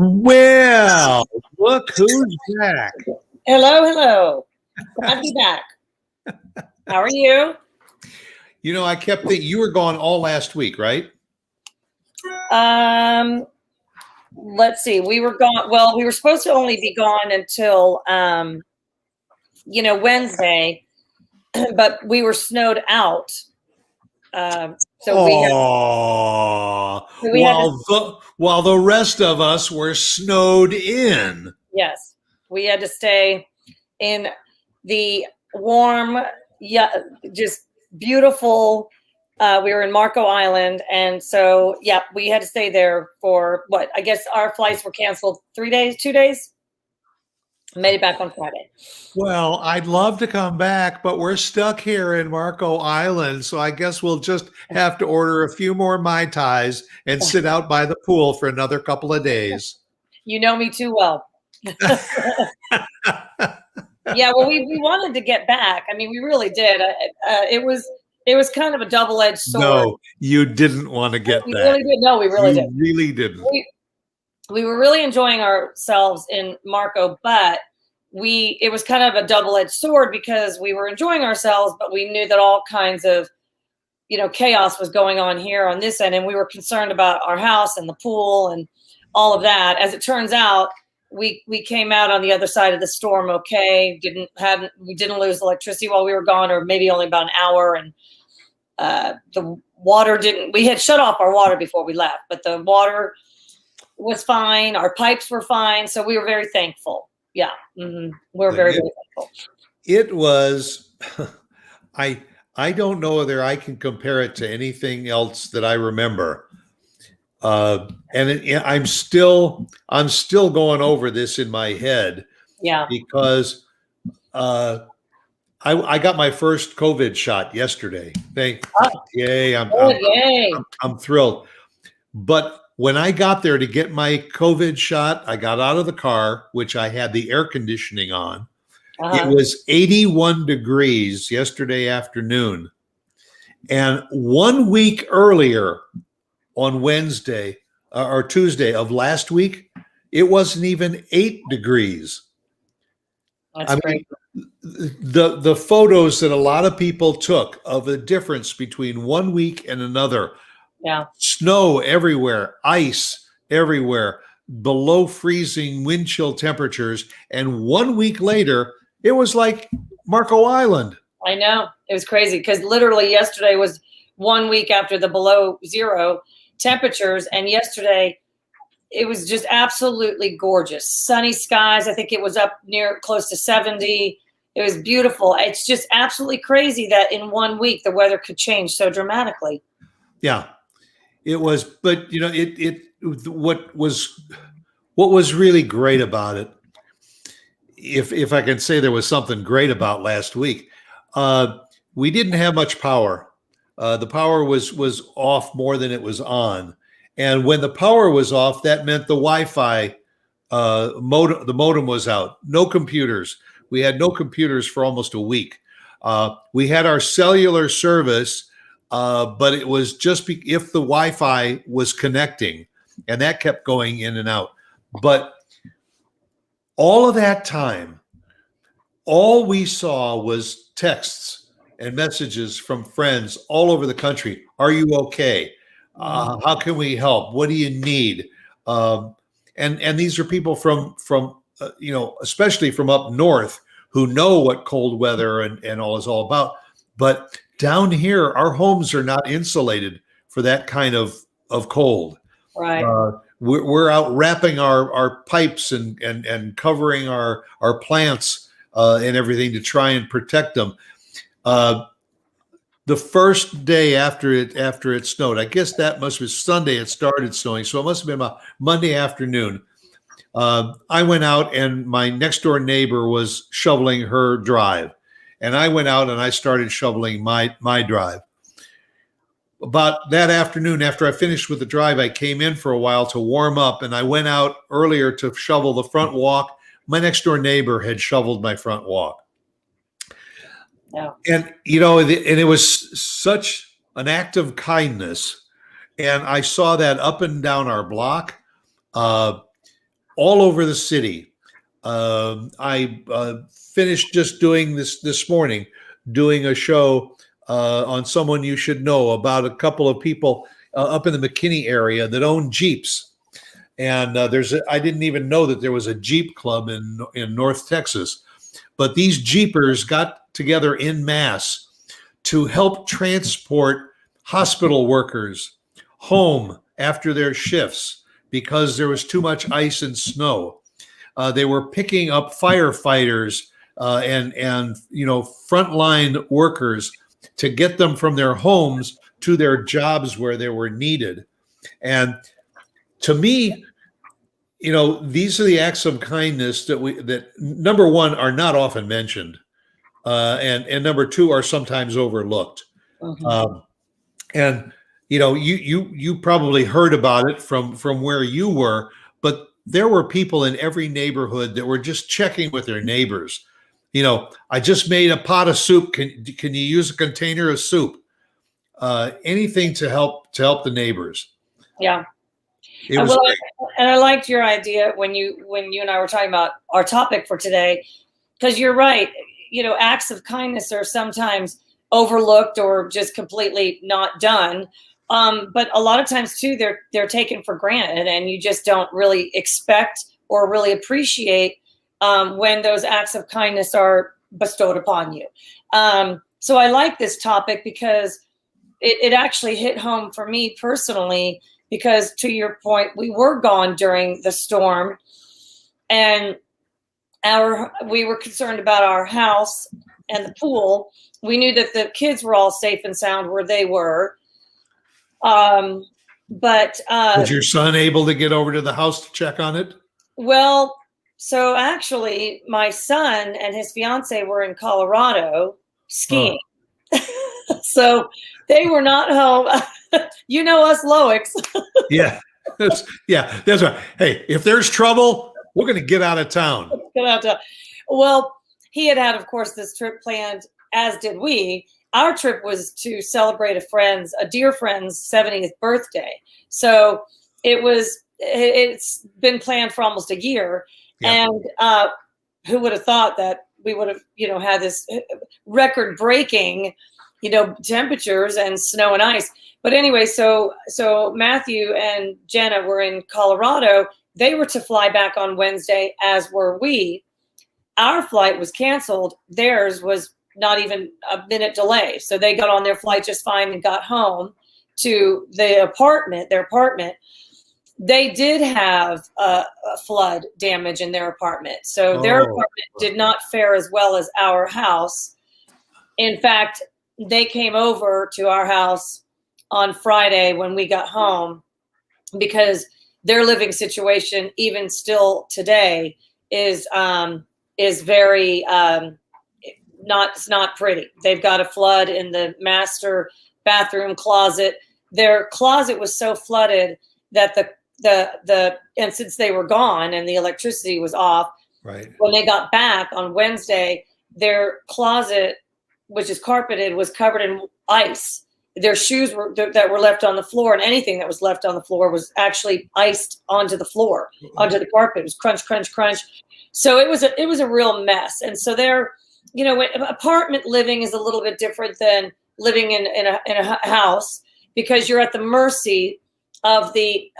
Well, look who's back. Hello, hello. Glad to be back. How are you? You know, I kept thinking you were gone all last week, right? Let's see. We were gone. Well, we were supposed to only be gone until Wednesday, but we were snowed out. So we had while the rest of us were snowed in. Yes, we had to stay in the warm, just beautiful. We were in Marco Island, and so we had to stay there for what? I guess our flights were canceled 3 days, 2 days. Made it back on Friday. Well, I'd love to come back, but we're stuck here in Marco Island, so I guess we'll just have to order a few more Mai Tais and sit out by the pool for another couple of days. You know me too well. Yeah, well, we wanted to get back. I mean, we really did. It was kind of a double-edged sword. No, you didn't want to get back. Really did. No, we really did. Really didn't. We were really enjoying ourselves in Marco, but it was kind of a double-edged sword because we were enjoying ourselves, but we knew that all kinds of chaos was going on here on this end, and we were concerned about our house and the pool and all of that. As it turns out, we came out on the other side of the storm okay. We didn't lose electricity while we were gone, or maybe only about an hour, and the water didn't. We had shut off our water before we left, but the water was fine. Our pipes were fine, so we were very thankful. Yeah, we're very thankful. It was. I don't know whether I can compare it to anything else that I remember. I'm still going over this in my head. Yeah. Because I got my first COVID shot yesterday. Yay! I'm thrilled. But when I got there to get my COVID shot, I got out of the car, which I had the air conditioning on. It was 81 degrees yesterday afternoon. And 1 week earlier, on Wednesday or Tuesday of last week, it wasn't even 8 degrees. That's great. The photos that a lot of people took of the difference between 1 week and another. Yeah. Snow everywhere, ice everywhere, below freezing wind chill temperatures. And 1 week later, it was like Marco Island. I know. It was crazy because literally yesterday was 1 week after the below zero temperatures, and yesterday it was just absolutely gorgeous. Sunny skies. I think it was up near close to 70. It was beautiful. It's just absolutely crazy that in 1 week the weather could change so dramatically. Yeah, it was. But what was really great about it, if I can say there was something great about last week, we didn't have much power. The power was off more than it was on. And when the power was off, that meant the Wi-Fi the modem was out. No computers. We had no computers for almost a week. We had our cellular service, but it was just if the Wi-Fi was connecting, and that kept going in and out. But all of that time, all we saw was texts and messages from friends all over the country. Are you okay? How can we help? What do you need? And these are people from especially from up north who know what cold weather and all is all about. But down here, our homes are not insulated for that kind of cold. Right. We're out wrapping our pipes and covering our plants and everything to try and protect them. The first day after it snowed, I guess that must have been Sunday it started snowing, so it must have been about Monday afternoon. I went out and my next door neighbor was shoveling her drive, and I went out and I started shoveling my drive. About that afternoon, after I finished with the drive, I came in for a while to warm up, and I went out earlier to shovel the front walk. My next door neighbor had shoveled my front walk. Yeah. And it was such an act of kindness, and I saw that up and down our block. all over the city. I finished just doing this morning, doing a show on someone you should know, about a couple of people up in the McKinney area that own Jeeps. And I didn't even know that there was a Jeep club in North Texas, but these Jeepers got together en masse to help transport hospital workers home after their shifts because there was too much ice and snow. They were picking up firefighters and frontline workers to get them from their homes to their jobs where they were needed. And to me, these are the acts of kindness that number one are not often mentioned, and number two are sometimes overlooked. Mm-hmm. And you probably heard about it from where you were, but there were people in every neighborhood that were just checking with their neighbors. I just made a pot of soup. Can you use a container of soup? Anything to help the neighbors. Yeah. It was great. And I liked your idea when you and I were talking about our topic for today, because you're right. Acts of kindness are sometimes overlooked or just completely not done. But a lot of times too, they're taken for granted, and you just don't really expect or really appreciate when those acts of kindness are bestowed upon you. So I like this topic because it actually hit home for me personally, because to your point, we were gone during the storm, and we were concerned about our house and the pool. We knew that the kids were all safe and sound where they were. But was your son able to get over to the house to check on it? Well, so actually, my son and his fiance were in Colorado skiing. Oh. So they were not home. Us Loics. Yeah. That's right. Hey, if there's trouble, we're going to get out of town. Well, he had, of course, this trip planned, as did we. Our trip was to celebrate a dear friend's 70th birthday. So it's been planned for almost a year. Yeah. And who would have thought that we would have, had this record breaking, temperatures and snow and ice. But anyway, so Matthew and Jenna were in Colorado. They were to fly back on Wednesday, as were we. Our flight was canceled. Theirs was not even a minute delay. So they got on their flight just fine and got home to their apartment. They did have a flood damage in their apartment. So their apartment did not fare as well as our house. In fact, they came over to our house on Friday when we got home, because their living situation, even still today, is very it's not pretty. They've got a flood in the master bathroom closet. Their closet was so flooded that and since they were gone and the electricity was off, right, when they got back on Wednesday, their closet, which is carpeted, was covered in ice. Their shoes that were left on the floor, and anything that was left on the floor was actually iced onto the floor, onto the carpet. It was crunch, crunch, crunch. So it was a real mess. And so apartment living is a little bit different than living in a house, because you're at the mercy of the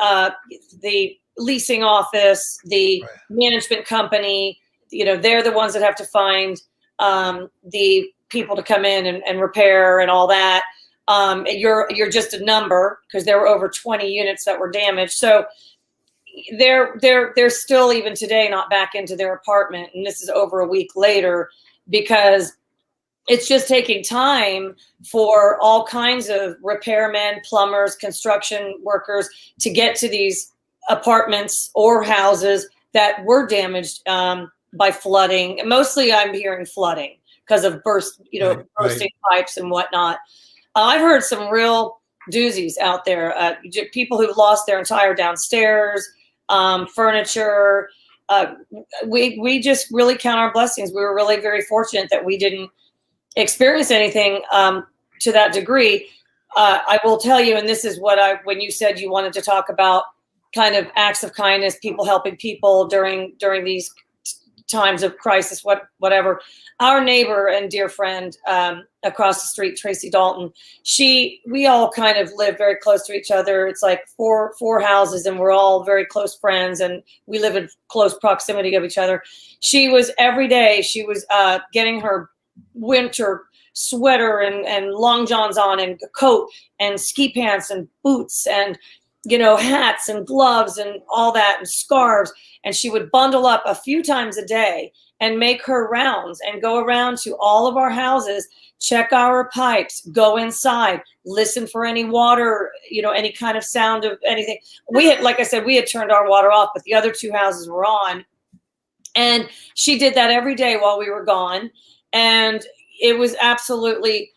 leasing office, the management company. They're the ones that have to find the people to come in and repair and all that. You're just a number, because there were over 20 units that were damaged. So they're still, even today, not back into their apartment. And this is over a week later, because it's just taking time for all kinds of repairmen, plumbers, construction workers to get to these apartments or houses that were damaged by flooding. Mostly I'm hearing flooding because of bursting pipes and whatnot. I've heard some real doozies out there. People who've lost their entire downstairs, furniture. We just really count our blessings. We were really very fortunate that we didn't experience anything to that degree. I will tell you, and this is when you said you wanted to talk about kind of acts of kindness, people helping people during these times of crisis, whatever. Our neighbor and dear friend across the street, Tracy Dalton, we all kind of live very close to each other. It's like four houses, and we're all very close friends, and we live in close proximity of each other. She was every day, she was getting her winter sweater and long johns on, and a coat and ski pants and boots and hats and gloves and all that, and scarves. And she would bundle up a few times a day and make her rounds and go around to all of our houses, check our pipes, go inside, listen for any water, any kind of sound of anything. We had, like I said, we had turned our water off, but the other two houses were on. And she did that every day while we were gone. And it was absolutely,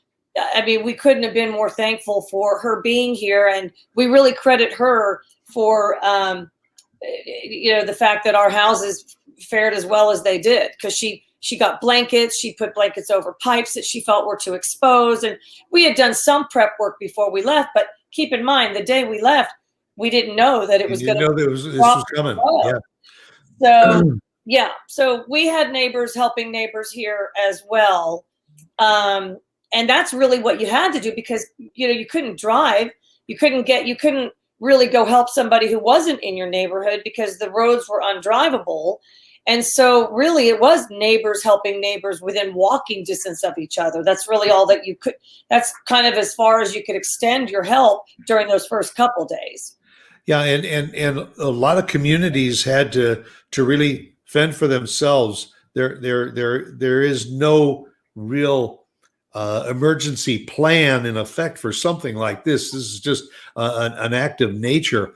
we couldn't have been more thankful for her being here. And we really credit her for, the fact that our houses fared as well as they did, because she got blankets. She put blankets over pipes that she felt were too exposed. And we had done some prep work before we left. But keep in mind, the day we left, we didn't know that it was going to know that this was coming. Yeah. So, yeah. So we had neighbors helping neighbors here as well. And that's really what you had to do, because, you couldn't drive. You couldn't really go help somebody who wasn't in your neighborhood because the roads were undrivable. And so really it was neighbors helping neighbors within walking distance of each other. That's really all that you could, that's kind of as far as you could extend your help during those first couple days. Yeah. And a lot of communities had to really fend for themselves. There is no real emergency plan in effect for something like this. This is just an act of nature.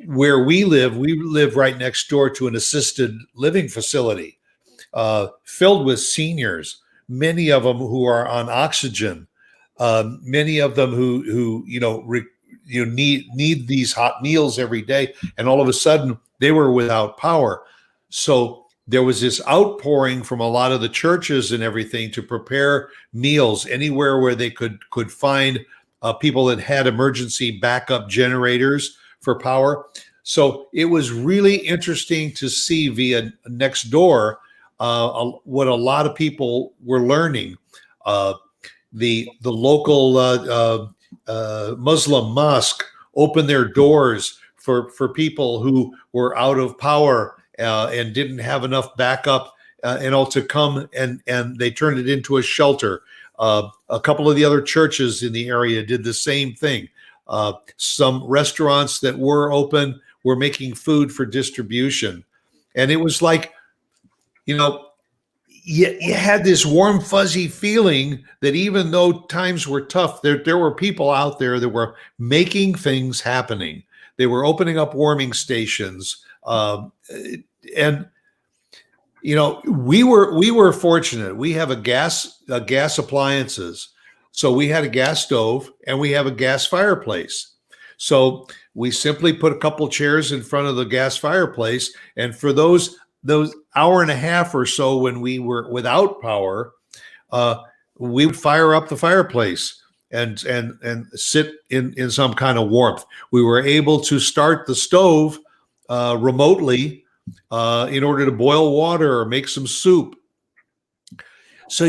Where we live right next door to an assisted living facility filled with seniors, many of them who are on oxygen, many of them who need these hot meals every day, and all of a sudden they were without power. So there was this outpouring from a lot of the churches and everything to prepare meals anywhere where they could find people that had emergency backup generators for power. So it was really interesting to see via next door what a lot of people were learning. The local Muslim mosque opened their doors for people who were out of power and didn't have enough backup, to come, and they turned it into a shelter. A couple of the other churches in the area did the same thing. Some restaurants that were open were making food for distribution. And it was like, you had this warm, fuzzy feeling that even though times were tough, there were people out there that were making things happening. They were opening up warming stations. And we were fortunate. We have a gas appliances. So we had a gas stove and we have a gas fireplace. So we simply put a couple chairs in front of the gas fireplace. And for those hour and a half or so when we were without power, we would fire up the fireplace and sit in some kind of warmth. We were able to start the stove remotely in order to boil water or make some soup. So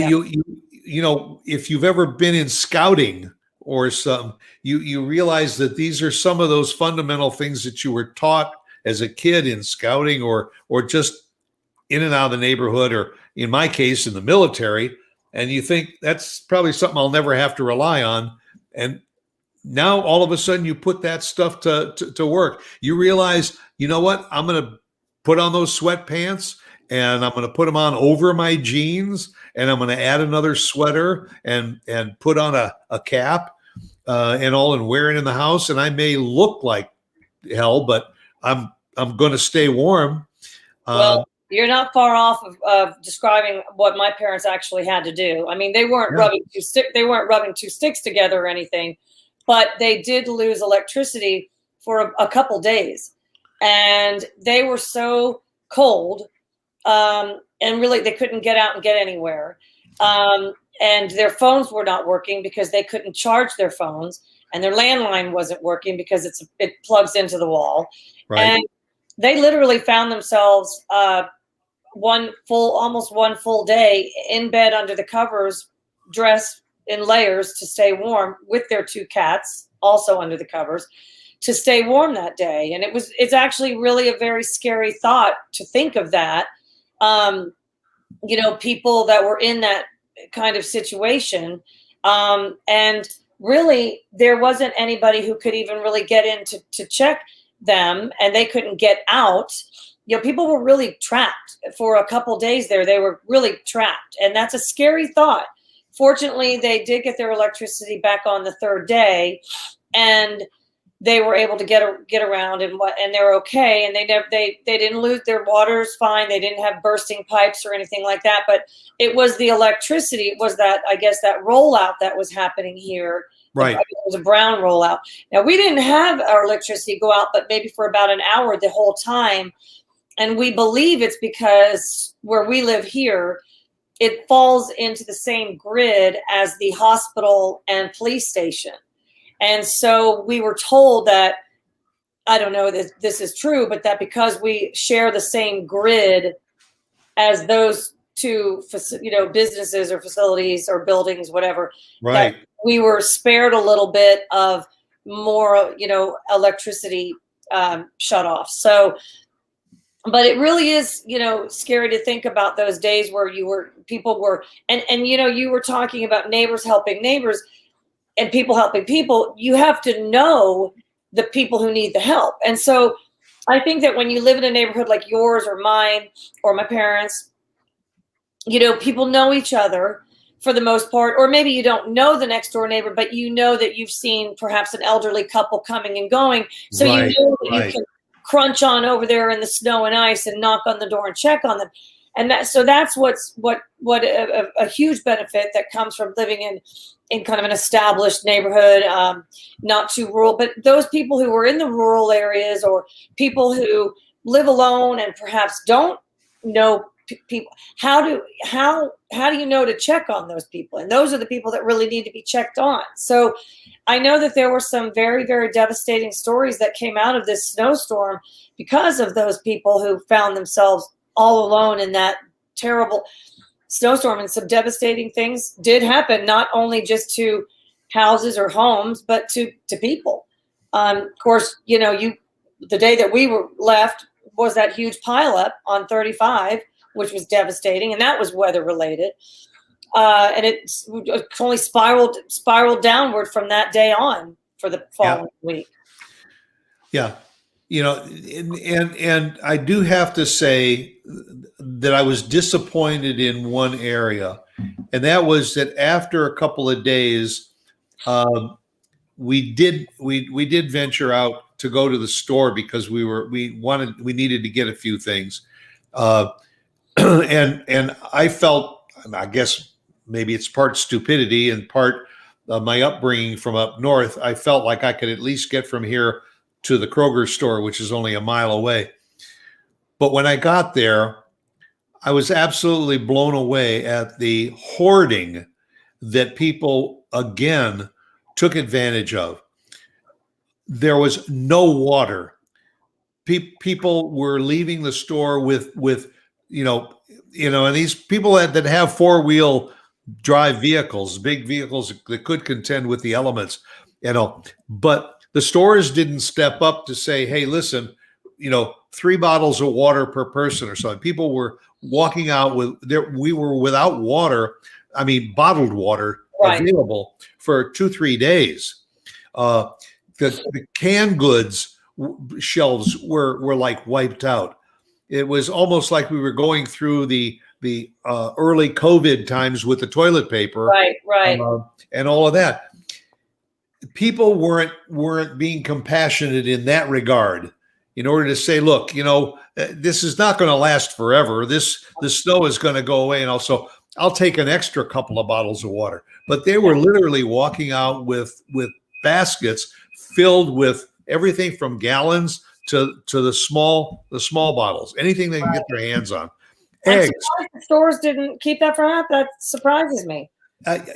if you've ever been in scouting or some, you realize that these are some of those fundamental things that you were taught as a kid in scouting or just in and out of the neighborhood, or in my case, in the military. And you think that's probably something I'll never have to rely on. And now all of a sudden you put that stuff to work. You realize, you know what? I'm going to put on those sweatpants and I'm going to put them on over my jeans, and I'm going to add another sweater and put on a cap and wear it in the house. And I may look like hell, but I'm going to stay warm. Well, you're not far off of describing what my parents actually had to do. I mean, they weren't rubbing two sticks together or anything, but they did lose electricity for a couple days, and they were so cold, and really they couldn't get out and get anywhere, and their phones were not working because they couldn't charge their phones. and their landline wasn't working because it plugs into the wall. Right. And they literally found themselves almost one full day in bed under the covers, dressed in layers to stay warm, with their 2 cats also under the covers to stay warm that day. And it's actually really a very scary thought to think of that. People that were in that kind of situation. And really, there wasn't anybody who could even really get in to check them, and they couldn't get out. People were really trapped for a couple days there. They were really trapped. And that's a scary thought. Fortunately, they did get their electricity back on the 3rd day, and they were able to get around and they're okay. And they didn't lose their water's fine. They didn't have bursting pipes or anything like that. But it was the electricity. It was that rollout that was happening here. Right. It was a brown rollout. Now, we didn't have our electricity go out, but maybe for about an hour the whole time. And we believe it's because where we live here, it falls into the same grid as the hospital and police station. And so we were told that, I don't know that this is true, but that because we share the same grid as those 2, businesses or facilities or buildings, whatever, Right. that we were spared a little bit of more, electricity shut off. So, but it really is, scary to think about those days where people were, and you were talking about neighbors helping neighbors and people helping people. You have to know the people who need the help. And so I think that when you live in a neighborhood like yours or mine or my parents, people know each other for the most part, or maybe you don't know the next door neighbor, but you know that you've seen perhaps an elderly couple coming and going. So Right, you know that right. you can crunch on over there in the snow and ice and knock on the door and check on them. And that's what a huge benefit that comes from living in kind of an established neighborhood, not too rural, but those people who are in the rural areas or people who live alone and perhaps don't know people, how do you know to check on those people? And those are the people that really need to be checked on. So I know that there were some very, very devastating stories that came out of this snowstorm because of those people who found themselves all alone in that terrible snowstorm. And some devastating things did happen, not only just to houses or homes, but to people. Of course, the day that we were left was that huge pileup on 35, which was devastating, and that was weather related. And it only spiraled downward from that day on for the following week. Yeah. And I do have to say that I was disappointed in one area, and that was that after a couple of days, we did venture out to go to the store because we needed to get a few things, and I felt, I guess maybe it's part stupidity and part my upbringing from up north, I felt like I could at least get from here to the Kroger store, which is only a mile away. But when I got there, I was absolutely blown away at the hoarding that people again took advantage of. There was no water. People were leaving the store with and these people that have 4-wheel drive vehicles, big vehicles that could contend with the elements, but the stores didn't step up to say, hey, listen, 3 bottles of water per person or something. People were walking out we were without water. I mean, bottled water available for 2-3 days. The canned goods shelves were like wiped out. It was almost like we were going through the early COVID times with the toilet paper, right, and all of that. People weren't being compassionate in that regard, in order to say, look, this is not going to last forever. The snow is going to go away, and also I'll take an extra couple of bottles of water. But they were literally walking out with baskets filled with everything from gallons to the small bottles, anything they can get their hands on. Eggs. The stores didn't keep that from happening. That surprises me.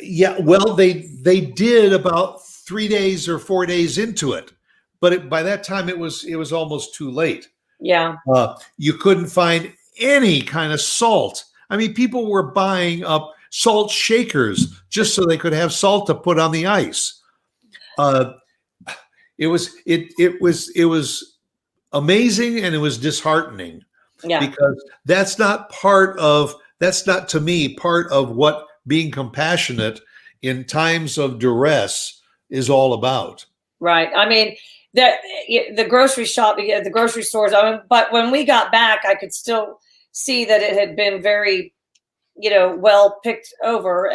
Yeah, well, they did about 3 days or 4 days into it, but by that time it was almost too late. Yeah. You couldn't find any kind of salt. I mean, people were buying up salt shakers just so they could have salt to put on the ice. It was amazing, and it was disheartening. Yeah. Because that's not to me part of what being compassionate in times of duress is all about. Right. I mean, the grocery stores. But when we got back, I could still see that it had been very, well picked over.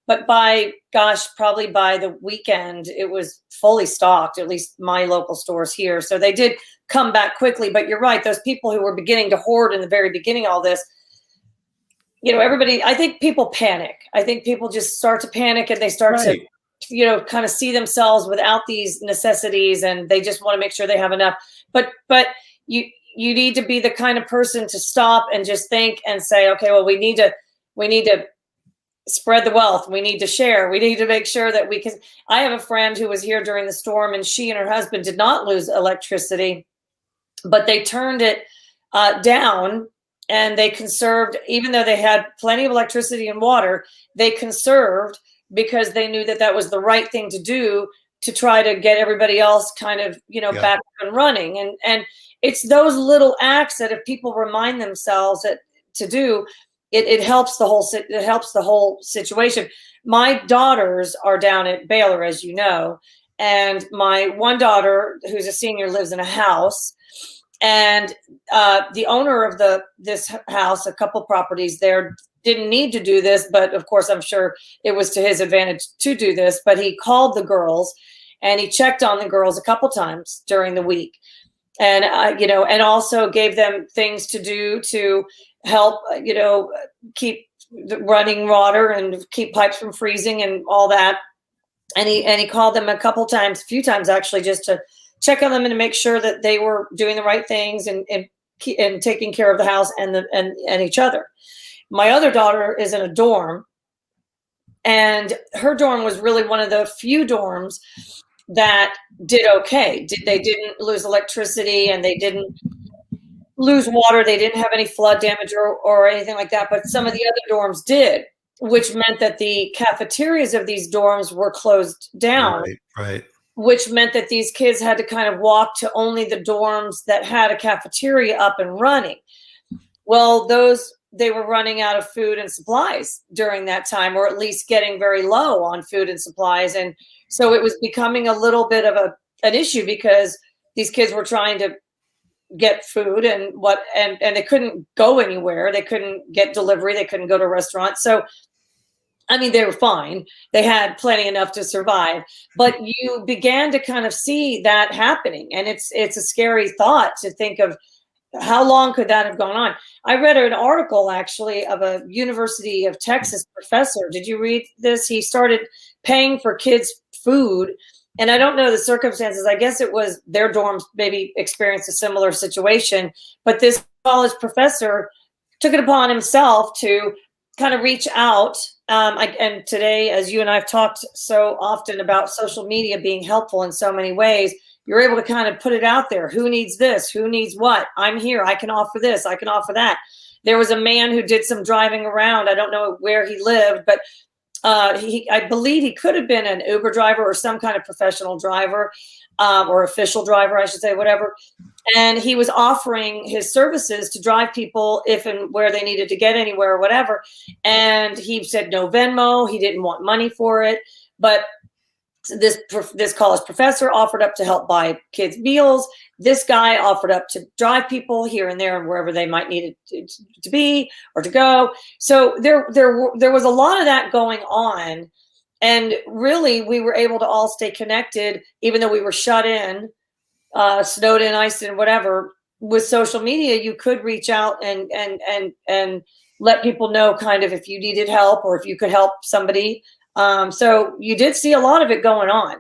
But probably by the weekend, it was fully stocked, at least my local stores here. So they did come back quickly. But you're right. Those people who were beginning to hoard in the very beginning of all this, everybody, I think people panic. I think people just start to panic, and they start to, kind of see themselves without these necessities, and they just want to make sure they have enough. But you need to be the kind of person to stop and just think and say, okay, well, we need to spread the wealth. We need to share. We need to make sure that we can. I have a friend who was here during the storm, and she and her husband did not lose electricity, but they turned it down, and they conserved, even though they had plenty of electricity and water, they conserved because they knew that was the right thing to do to try to get everybody else kind of, back up and running. And it's those little acts that if people remind themselves that to do, it helps the whole situation. My daughters are down at Baylor, as you know, and my one daughter, who's a senior, lives in a house, and the owner of this house, a couple properties there, didn't need to do this, but of course, I'm sure it was to his advantage to do this. But he called the girls, and he checked on the girls a couple times during the week, and and also gave them things to do to help, keep the running water and keep pipes from freezing and all that. And he called them a few times actually, just to check on them and to make sure that they were doing the right things and taking care of the house and each other. My other daughter is in a dorm, and her dorm was really one of the few dorms that did okay. They didn't lose electricity, and they didn't lose water. They didn't have any flood damage or anything like that. But some of the other dorms did, which meant that the cafeterias of these dorms were closed down. Right. Which meant that these kids had to kind of walk to only the dorms that had a cafeteria up and running. Well, they were running out of food and supplies during that time, or at least getting very low on food and supplies. And so it was becoming a little bit of an issue, because these kids were trying to get food and they couldn't go anywhere. They couldn't get delivery. They couldn't go to a restaurant. So, I mean, they were fine. They had plenty enough to survive, but you began to kind of see that happening. And it's a scary thought to think of how long could that have gone on. I read an article actually of a University of Texas professor. Did you read this? He started paying for kids' food, and I don't know the circumstances. I guess it was their dorms maybe experienced a similar situation, but this college professor took it upon himself to kind of reach out. And today, as you and I have talked so often about social media being helpful in so many ways, you're able to kind of put it out there. Who needs this? Who needs what? I'm here. I can offer this. I can offer that. There was a man who did some driving around. I don't know where he lived, but I believe he could have been an Uber driver or some kind of professional driver, or official driver, I should say, whatever. And he was offering his services to drive people if and where they needed to get anywhere or whatever. And he said no Venmo. He didn't want money for it. But this college professor offered up to help buy kids meals. This guy offered up to drive people here and there and wherever they might need it to be or to go. So there was a lot of that going on. And really, we were able to all stay connected, even though we were shut in, snowed in, iced in, whatever. With social media, you could reach out and let people know kind of if you needed help or if you could help somebody. So you did see a lot of it going on.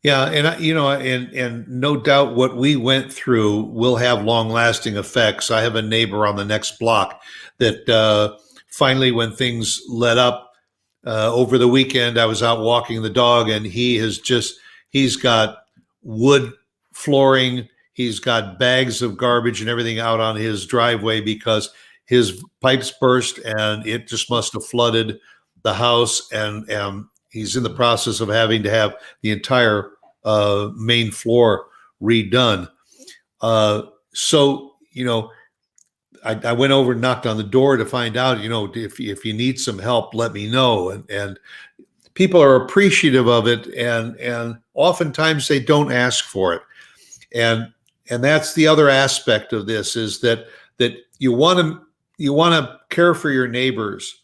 Yeah, and no doubt what we went through will have long-lasting effects. I have a neighbor on the next block that finally, when things let up, over the weekend, I was out walking the dog, and he's got wood flooring. He's got bags of garbage and everything out on his driveway because his pipes burst and it just must have flooded the house. And he's in the process of having to have the entire main floor redone. So, I went over and knocked on the door to find out, if you need some help, let me know. And people are appreciative of it. And oftentimes they don't ask for it. And that's the other aspect of this, is that you want to care for your neighbors,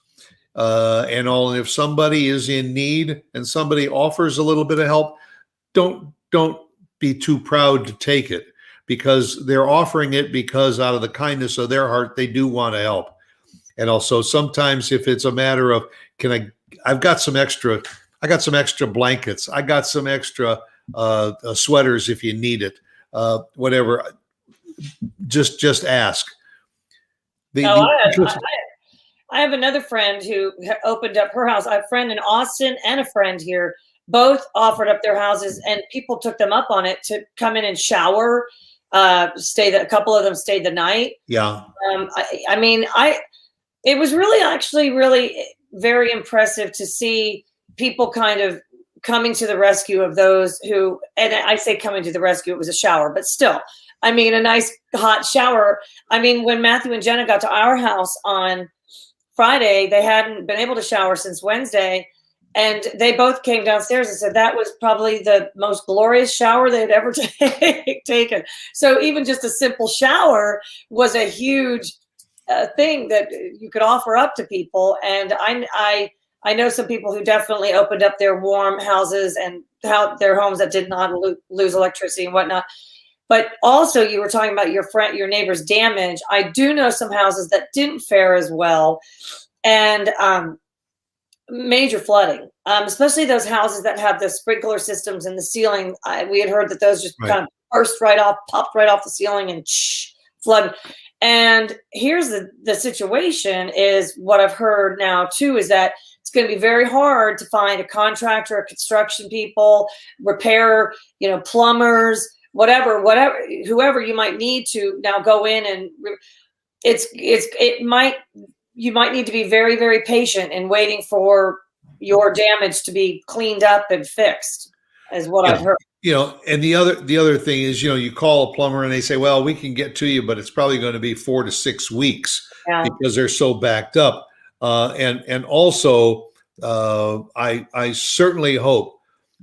and all. And if somebody is in need and somebody offers a little bit of help, don't be too proud to take it, because they're offering it because out of the kindness of their heart, they do want to help. And also sometimes if it's a matter of, I got some extra blankets. I got some extra sweaters if you need it. Whatever, just ask. I have another friend who opened up her house. I have a friend in Austin and a friend here. Both offered up their houses, and people took them up on it to come in and shower. A couple of them stayed the night. Yeah. It was really very impressive to see people kind of coming to the rescue of those who, and I say coming to the rescue, it was a shower, but still, a nice hot shower. When Matthew and Jenna got to our house on Friday, they hadn't been able to shower since Wednesday. And they both came downstairs and said that was probably the most glorious shower they'd ever taken. So even just a simple shower was a huge thing that you could offer up to people. And I know some people who definitely opened up their warm houses and their homes that did not lose electricity and whatnot. But also, you were talking about your neighbor's damage. I do know some houses that didn't fare as well, and major flooding, especially those houses that have the sprinkler systems in the ceiling. We had heard that those just kind of popped right off the ceiling and flooded. And here's the situation is what I've heard now too, is that it's going to be very hard to find a contractor, construction people, repair, plumbers, whatever, whoever you might need to now go in and you might need to be very, very patient in waiting for your damage to be cleaned up and fixed, is what I've heard. And the other thing is, you call a plumber and they say, well, we can get to you, but it's probably going to be 4 to 6 weeks because they're so backed up. And also, I certainly hope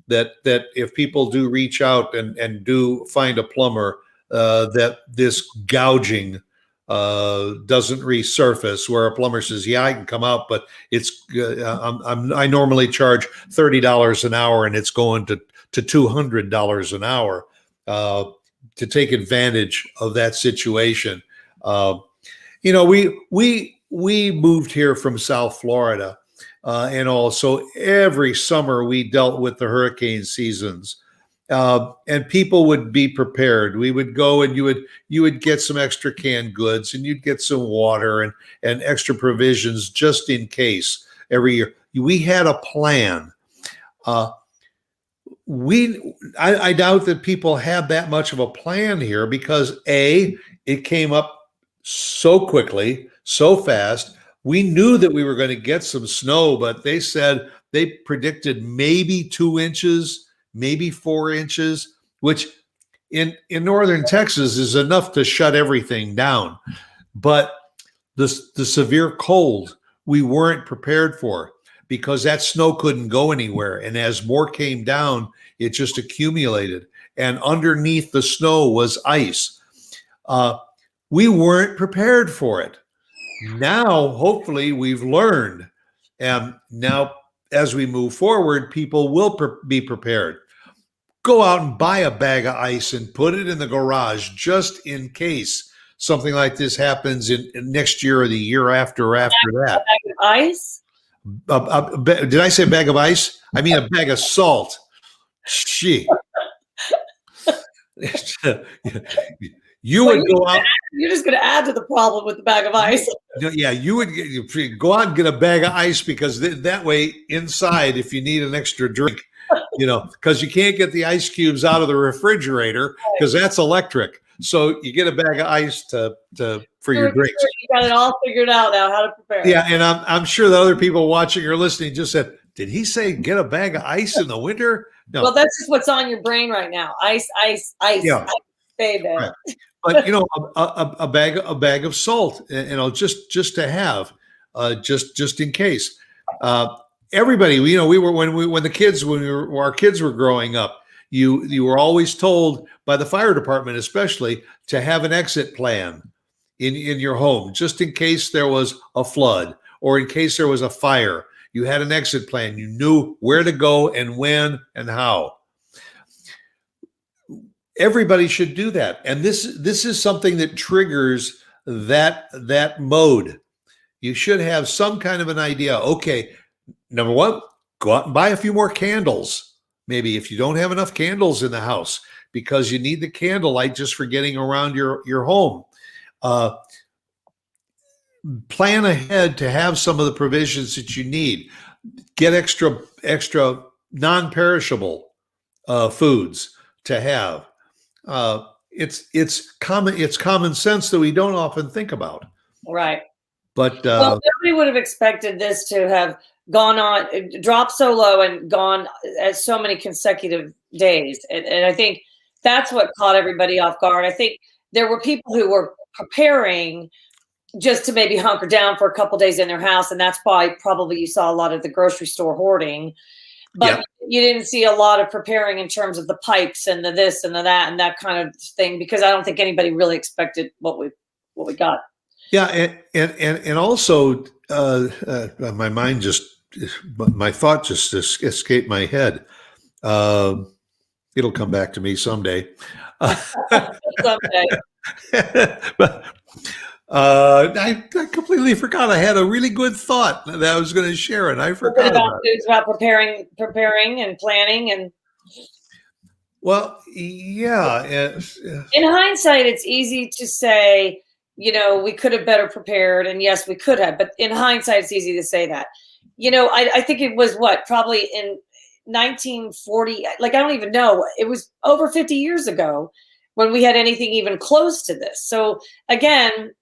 that if people do reach out and do find a plumber, that this gouging doesn't resurface, where a plumber says, yeah, I can come out, but it's I normally charge $30 an hour and it's going to $200 an hour, to take advantage of that situation. We moved here from South Florida, and also every summer we dealt with the hurricane seasons. And people would be prepared. We would go and you would get some extra canned goods, and you'd get some water and extra provisions just in case every year. We had a plan. I doubt that people had that much of a plan here because it came up so quickly, so fast. We knew that we were going to get some snow, but they said they predicted maybe 2 inches, maybe 4 inches, which in northern Texas is enough to shut everything down. But the severe cold we weren't prepared for, because that snow couldn't go anywhere. And as more came down, it just accumulated. And underneath the snow was ice. We weren't prepared for it. Now, hopefully, we've learned. And now, as we move forward, people will be prepared. Go out and buy a bag of ice and put it in the garage just in case something like this happens in next year or the year after that. A bag of ice? Did I say a bag of ice? I mean a bag of salt. Gee. You So would go out. you're just going to add to the problem with the bag of ice. Yeah, you would go out and get a bag of ice because that way inside, if you need an extra drink, because you can't get the ice cubes out of the refrigerator because that's electric. So you get a bag of ice for your drinks. You got it all figured out now how to prepare. Yeah, and I'm sure the other people watching or listening just said, "Did he say get a bag of ice in the winter?" No. Well, that's just what's on your brain right now. Ice, ice, ice. Yeah. Ice, baby. Right. But a bag of salt, just to have, just in case. Everybody, we were when our kids were growing up, you were always told by the fire department, especially, to have an exit plan in your home, just in case there was a flood or in case there was a fire. You had an exit plan. You knew where to go and when and how. Everybody should do that. And this is something that triggers that mode. You should have some kind of an idea. Okay, number one, go out and buy a few more candles. Maybe if you don't have enough candles in the house, because you need the candlelight just for getting around your home. Plan ahead to have some of the provisions that you need. Get extra non-perishable foods to have. It's common sense that we don't often think about. Right. But nobody would have expected this to have gone on, dropped so low and gone at so many consecutive days. And I think that's what caught everybody off guard. I think there were people who were preparing just to maybe hunker down for a couple days in their house. And that's why probably you saw a lot of the grocery store hoarding. But you didn't see a lot of preparing in terms of the pipes and the this and the that and that kind of thing, because I don't think anybody really expected what we got. Yeah, and also my thought just escaped my head. It'll come back to me someday. Someday. But I completely forgot. I had a really good thought that I was going to share, and I forgot about it. It's about preparing and planning. And well, yeah. In hindsight, it's easy to say, we could have better prepared, and yes, we could have. But in hindsight, it's easy to say that. I think it was probably in 1940. Like, I don't even know. It was over 50 years ago when we had anything even close to this. So again,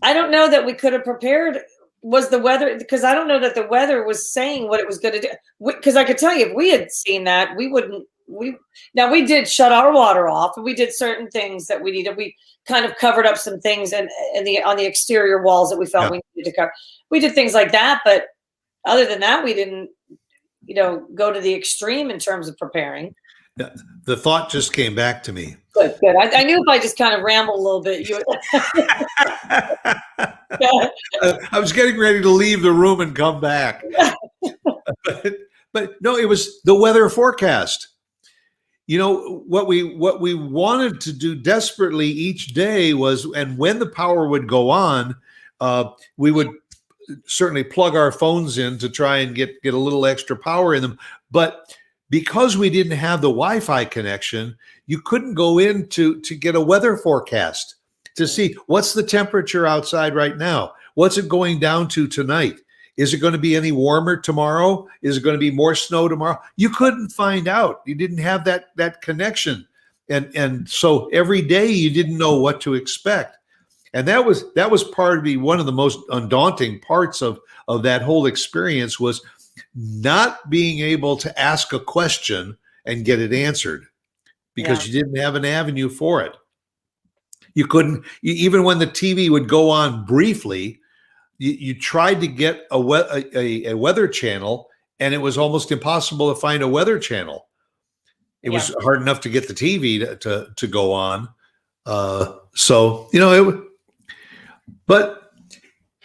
I don't know that we could have prepared. Was the weather, because I don't know that the weather was saying what it was going to do. Because I could tell you, if we had seen that, we wouldn't. We did shut our water off, and we did certain things that we needed. We kind of covered up some things on the exterior walls that we felt we needed to cover. We did things like that, but other than that, we didn't, go to the extreme in terms of preparing. Yeah, the thought just came back to me. Good. I knew if I just kind of rambled a little bit, you would. I was getting ready to leave the room and come back. But no, it was the weather forecast. What we wanted to do desperately each day was, and when the power would go on, we would certainly plug our phones in to try and get a little extra power in them. But because we didn't have the Wi-Fi connection, you couldn't go in to get a weather forecast to see what's the temperature outside right now. What's it going down to tonight? Is it going to be any warmer tomorrow? Is it going to be more snow tomorrow? You couldn't find out. You didn't have that connection. And so every day you didn't know what to expect. And that was probably one of the most undaunting parts of that whole experience, was not being able to ask a question and get it answered because you didn't have an avenue for it. You couldn't, even when the TV would go on briefly, you tried to get a weather channel, and it was almost impossible to find a weather channel. It was hard enough to get the TV to go on. But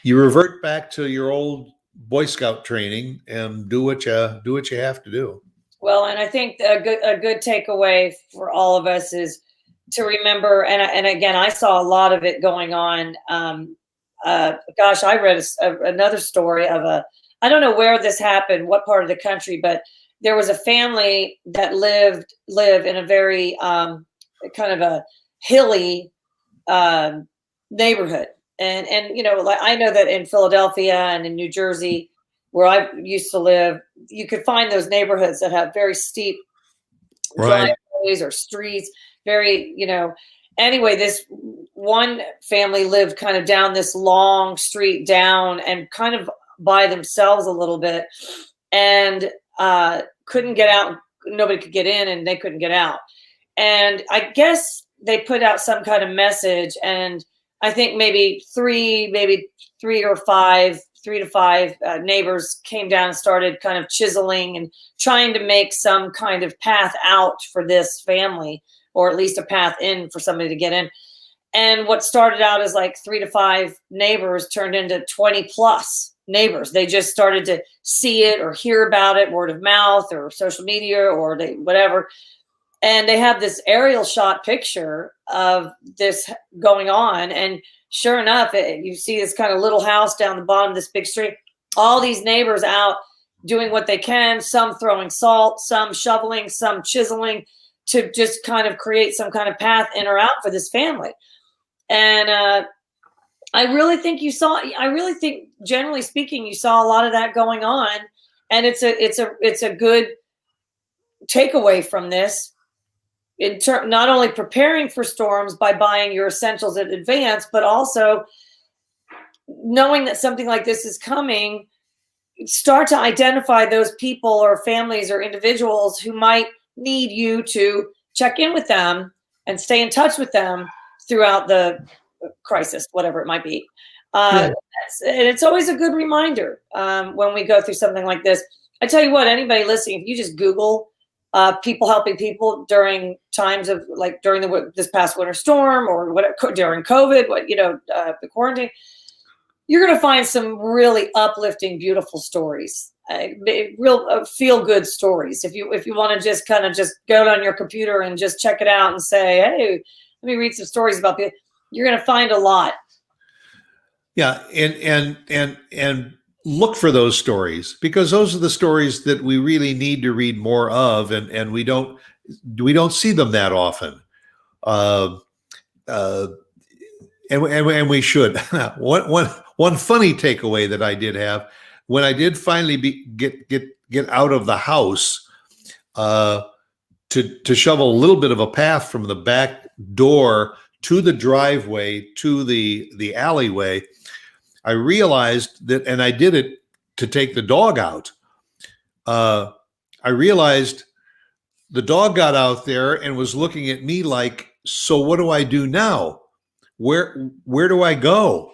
you revert back to your old Boy Scout training and do what you have to do. Well, and I think a good takeaway for all of us is to remember, and again, I saw a lot of it going on. Gosh, I read another story of I don't know where this happened, what part of the country, but there was a family that lived in a very kind of hilly neighborhood. And you know, like I know that in Philadelphia and in New Jersey, where I used to live, you could find those neighborhoods that have very steep Right. driveways or streets, very, you know. Anyway, this one family lived kind of down this long street down and kind of by themselves a little bit, and couldn't get out. Nobody could get in, and they couldn't get out. And I guess they put out some kind of message, and I think maybe three or five, 3 to 5 neighbors came down and started kind of chiseling and trying to make some kind of path out for this family, or at least a path in for somebody to get in. And what started out as like 3 to 5 neighbors turned into 20 plus neighbors. They just started to see it or hear about it, word of mouth or social media or they whatever. And they have this aerial shot picture of this going on. And sure enough, you see this kind of little house down the bottom of this big street, all these neighbors out doing what they can, some throwing salt, some shoveling, some chiseling to just kind of create some kind of path in or out for this family. And I really think generally speaking, you saw a lot of that going on. And it's a good takeaway from this, not only preparing for storms by buying your essentials in advance, but also knowing that something like this is coming. Start to identify those people or families or individuals who might need you to check in with them and stay in touch with them throughout the crisis, whatever it might be. And it's always a good reminder when we go through something like this. I tell you what, anybody listening, if you just Google people helping people during times of like during this past winter storm or whatever, during COVID, the quarantine, you're going to find some really uplifting, beautiful stories, real feel good stories. If you want to just kind of just go on your computer and just check it out and say, hey, let me read some stories about people, you're going to find a lot. Yeah, and look for those stories, because those are the stories that we really need to read more of, and we don't see them that often. And we should. One funny takeaway that I did have when I did finally get out of the house to shovel a little bit of a path from the back door to the driveway to the alleyway, I realized that, and I did it to take the dog out. I realized the dog got out there and was looking at me like, so what do I do now? Where do I go?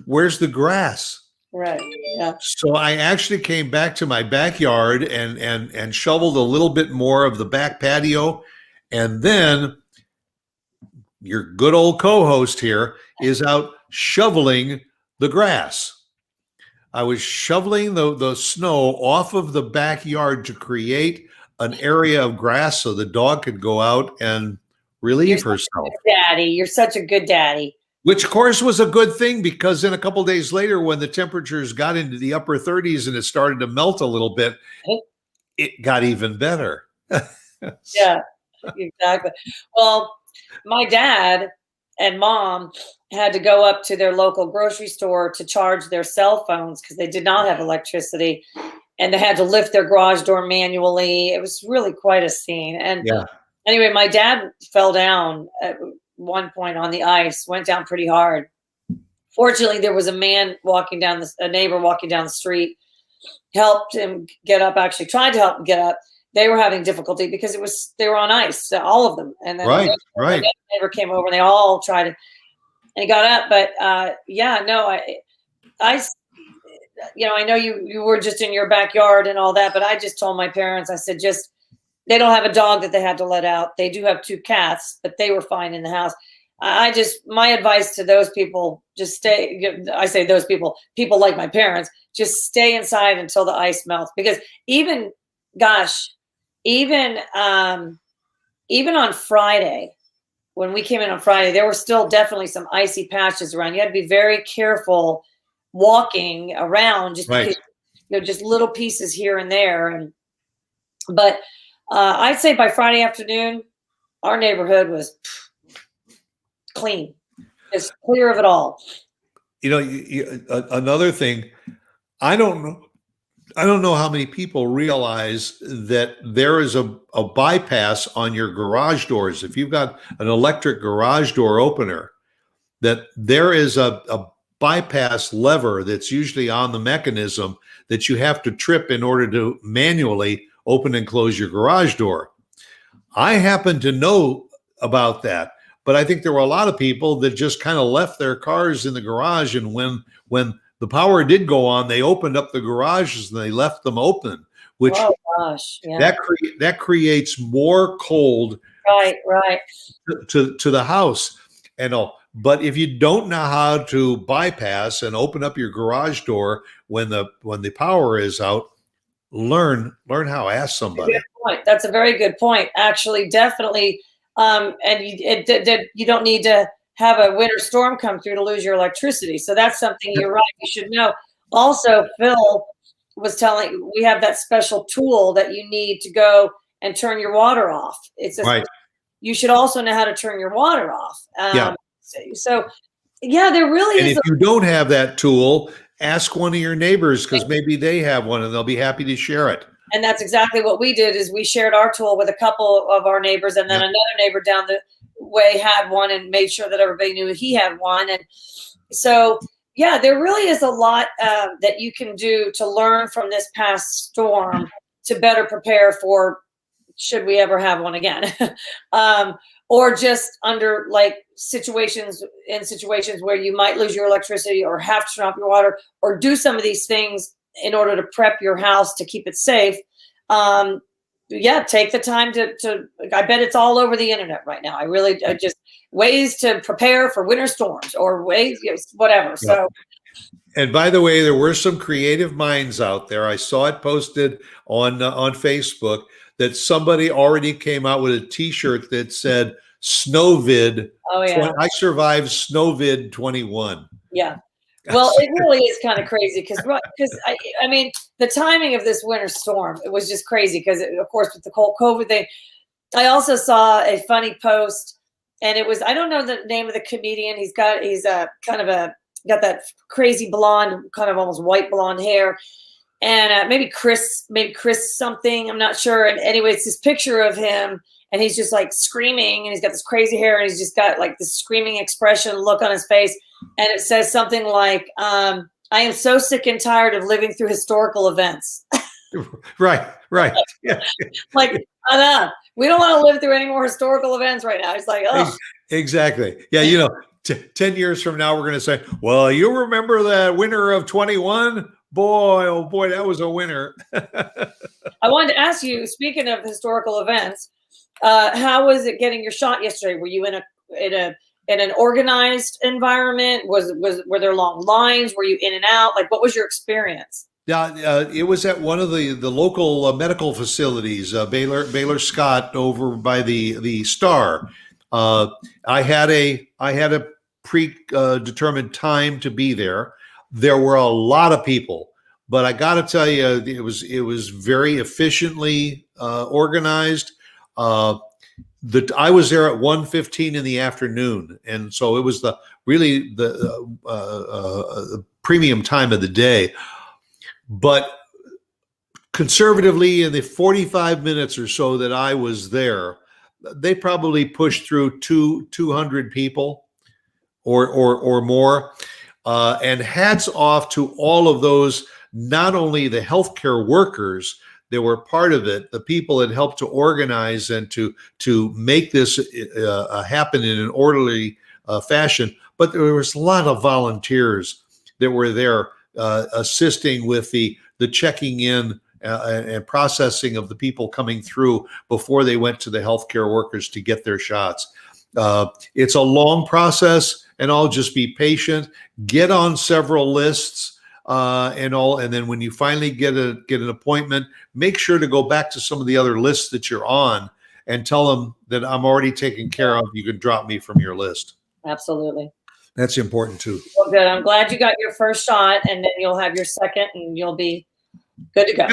Where's the grass? Right. Yeah. So I actually came back to my backyard and shoveled a little bit more of the back patio. And then your good old co-host here is out shoveling the grass. I was shoveling the snow off of the backyard to create an area of grass so the dog could go out and relieve herself. Daddy, you're such a good daddy. Which, of course, was a good thing, because then a couple of days later, when the temperatures got into the upper 30s and it started to melt a little bit, it got even better. Yeah, exactly. Well, my dad and mom had to go up to their local grocery store to charge their cell phones because they did not have electricity, and they had to lift their garage door manually. It was really quite a scene. And anyway, my dad fell down at one point on the ice, went down pretty hard. Fortunately, there was a neighbor walking down the street, helped him get up, actually tried to help him get up. They were having difficulty because they were on ice, all of them. And then right. The neighbor came over and they all tried to, and he got up. But I know you were just in your backyard and all that, but I just told my parents, I said, they don't have a dog that they had to let out. They do have 2 cats, but they were fine in the house. My advice to those people, just stay. I say those people like my parents, just stay inside until the ice melts. Because even on Friday, when we came in on Friday, there were still definitely some icy patches around. You had to be very careful walking around, just because, just little pieces here and there. But I'd say by Friday afternoon, our neighborhood was clean, just clear of it all. You know, another thing, I don't know. I don't know how many people realize that there is a bypass on your garage doors. If you've got an electric garage door opener, that there is a bypass lever that's usually on the mechanism that you have to trip in order to manually open and close your garage door. I happen to know about that, but I think there were a lot of people that just kind of left their cars in the garage, and when the power did go on, they opened up the garages and they left them open, which Oh gosh, yeah. that creates more cold Right. to the house and all. But if you don't know how to bypass and open up your garage door when the power is out, learn how. Ask somebody. Good point. That's a very good point. Actually, definitely. And you don't need to have a winter storm come through to lose your electricity. So that's something you're right. You should know. Also, Phil was telling, we have that special tool that you need to go and turn your water off. It's Right. You should also know how to turn your water off. Yeah. So yeah, there really And is. if you don't have that tool, ask one of your neighbors, because maybe they have one and they'll be happy to share it. And that's exactly what we did, is we shared our tool with a couple of our neighbors, and then another neighbor down the way had one and made sure that everybody knew he had one. And so, yeah, there really is a lot that you can do to learn from this past storm to better prepare for should we ever have one again. Or just under like situations where you might lose your electricity or have to turn off your water or do some of these things in order to prep your house to keep it safe. Yeah, take the time to I bet it's all over the internet right now. I just ways to prepare for winter storms or ways, whatever. Yeah. So. And by the way, there were some creative minds out there. I saw it posted on Facebook that somebody already came out with a T-shirt that said Snowvid. Oh yeah, I survived Snowvid 21. Yeah. Well, it really is kind of crazy because I mean, the timing of this winter storm, it was just crazy because, of course, with the whole COVID thing. I also saw a funny post, and it was, I don't know the name of the comedian. He's got that crazy blonde, kind of almost white blonde hair, and maybe Chris something, I'm not sure. And anyway, it's this picture of him, and he's just like screaming, and he's got this crazy hair, and he's just got like this screaming expression look on his face. And it says something like, I am so sick and tired of living through historical events. Right. Yeah. Like, we don't want to live through any more historical events right now. It's like, oh. Exactly. Yeah, 10 years from now, we're going to say, well, you remember that winter of 21? Boy, oh boy, that was a winter. I wanted to ask you, speaking of historical events, how was it getting your shot yesterday? Were you in an organized environment? Were there long lines? Were you in and out? Like, what was your experience? Yeah, it was at one of the local medical facilities, Baylor Scott, over by the Star. I had a predetermined time to be there. There were a lot of people, but I got to tell you, it was very efficiently organized. I was there at 1:15 in the afternoon, and so it was the premium time of the day. But conservatively, in the 45 minutes or so that I was there, they probably pushed through 200 people or more. And hats off to all of those, not only the healthcare workers that were part of it, the people that helped to organize and to make this happen in an orderly fashion, but there was a lot of volunteers that were there assisting with the checking in and processing of the people coming through before they went to the healthcare workers to get their shots. It's a long process, and I'll just be patient, get on several lists and then when you finally get an appointment, make sure to go back to some of the other lists that you're on and tell them that I'm already taken care of. You can drop me from your list. Absolutely. That's important too. Well, good. I'm glad you got your first shot, and then you'll have your second, and you'll be good to go.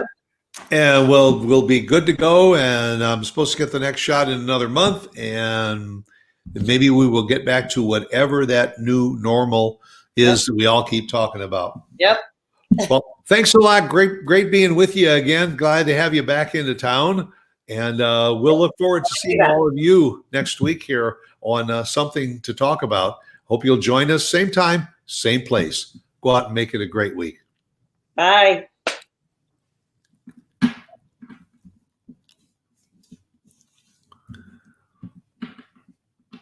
And we'll be good to go. And I'm supposed to get the next shot in another month, and maybe we will get back to whatever that new normal is that we all keep talking about. Yep. Well, thanks a lot. Great being with you again. Glad to have you back into town. And we'll look forward to seeing all of you next week here on Something to Talk About. Hope you'll join us same time, same place. Go out and make it a great week. Bye.